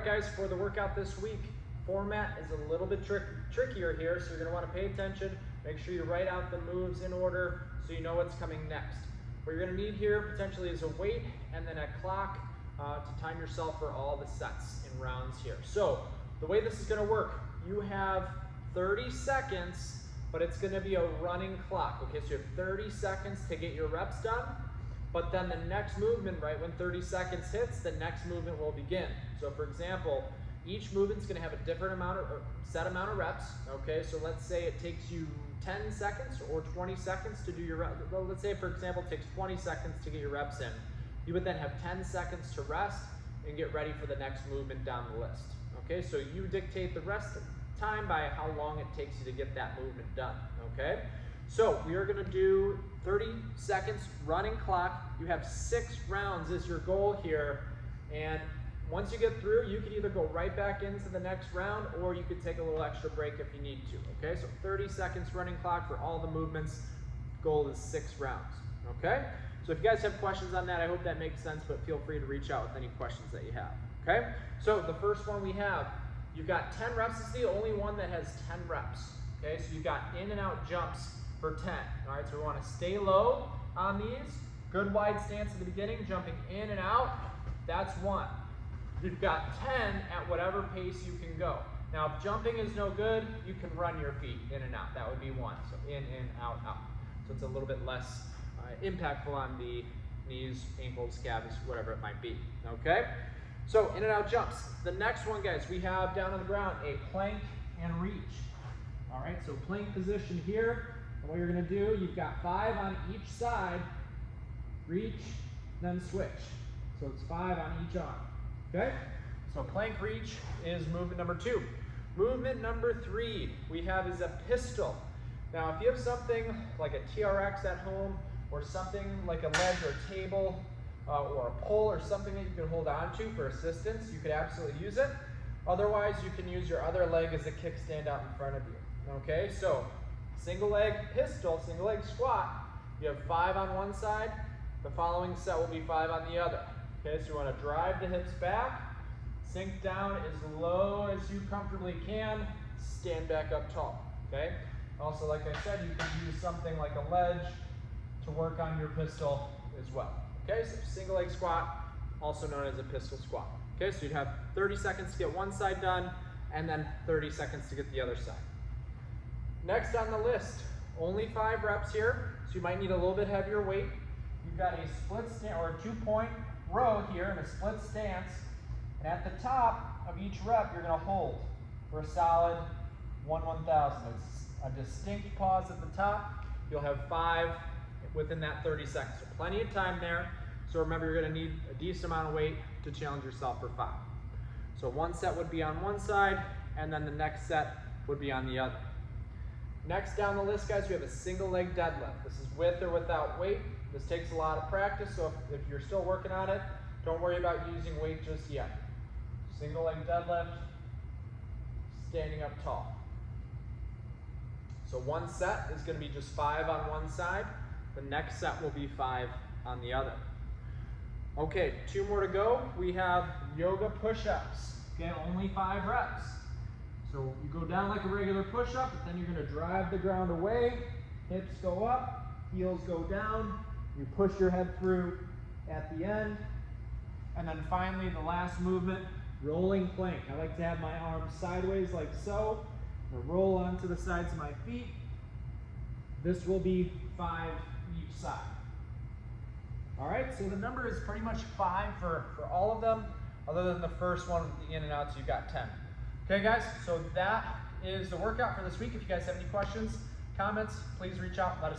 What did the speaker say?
right, guys, for the workout this week, format is a little bit trickier here, so you're gonna wanna pay attention. Make sure you write out the moves in order so you know what's coming next. What you're gonna need here potentially is a weight and then a clock to time yourself for all the sets in rounds here. So the way this is gonna work, you have 30 seconds, but it's gonna be a running clock, okay? So you have 30 seconds to get your reps done, but then the next movement, right, when 30 seconds hits, the next movement will begin. So for example, each movement's gonna have a different amount or set amount of reps, okay? So let's say it takes you 10 seconds or 20 seconds to do your reps. Well, let's say, for example, it takes 20 seconds to get your reps in. You would then have 10 seconds to rest and get ready for the next movement down the list, okay? So you dictate the rest of the time by how long it takes you to get that movement done, okay? So we are gonna do 30 seconds running clock. You have 6 rounds is your goal here. And once you get through, you can either go right back into the next round or you could take a little extra break if you need to, okay? So 30 seconds running clock for all the movements. Goal is 6 rounds, okay? So if you guys have questions on that, I hope that makes sense, but feel free to reach out with any questions that you have, okay? So the first one we have, you've got 10 reps. This is the only one that has 10 reps, okay? So you've got in and out jumps for 10, all right? So we wanna stay low on these. Good wide stance at the beginning, jumping in and out, that's 1. You've got 10 at whatever pace you can go. Now, if jumping is no good, you can run your feet in and out. That would be 1. So in, out, out. So it's a little bit less impactful on the knees, ankles, calves, whatever it might be. Okay? So in and out jumps. The next one, guys, we have down on the ground a plank and reach. All right, so plank position here. And what you're gonna do, you've got 5 on each side, reach, then switch. So it's 5 on each arm. Okay, so plank reach is movement number 2. Movement number 3 we have is a pistol. Now, if you have something like a TRX at home or something like a ledge or a table or a pole or something that you can hold on to for assistance, you could absolutely use it. Otherwise, you can use your other leg as a kickstand out in front of you. Okay, so single leg pistol, single leg squat. You have 5 on one side. The following set will be 5 on the other. Okay, so you want to drive the hips back, sink down as low as you comfortably can, stand back up tall, okay? Also, like I said, you can use something like a ledge to work on your pistol as well. Okay, so single leg squat, also known as a pistol squat. Okay, so you'd have 30 seconds to get one side done, and then 30 seconds to get the other side. Next on the list, only 5 reps here, so you might need a little bit heavier weight. You've got a split stance or a 2-point row here in a split stance, and at the top of each rep you're going to hold for a solid 1/1000. It's a distinct pause at the top. You'll have 5 within that 30 seconds, so plenty of time there. So remember, you're going to need a decent amount of weight to challenge yourself for 5. So one set would be on one side, and then the next set would be on the other. Next down the list, guys, we have a single leg deadlift. This is with or without weight. This takes a lot of practice, so if you're still working on it, don't worry about using weight just yet. Single leg deadlift, standing up tall. So one set is going to be just 5 on one side. The next set will be 5 on the other. Okay, 2 more to go. We have yoga push-ups. Okay, only 5 reps. So you go down like a regular push-up, but then you're going to drive the ground away, hips go up, heels go down, you push your head through at the end, and then finally the last movement, rolling plank. I like to have my arms sideways like so, and roll onto the sides of my feet. This will be 5 each side. All right, so the number is pretty much 5 for all of them, other than the first one with the in and out, so you've got 10. Okay, guys, so that is the workout for this week. If you guys have any questions, comments, please reach out and let us know.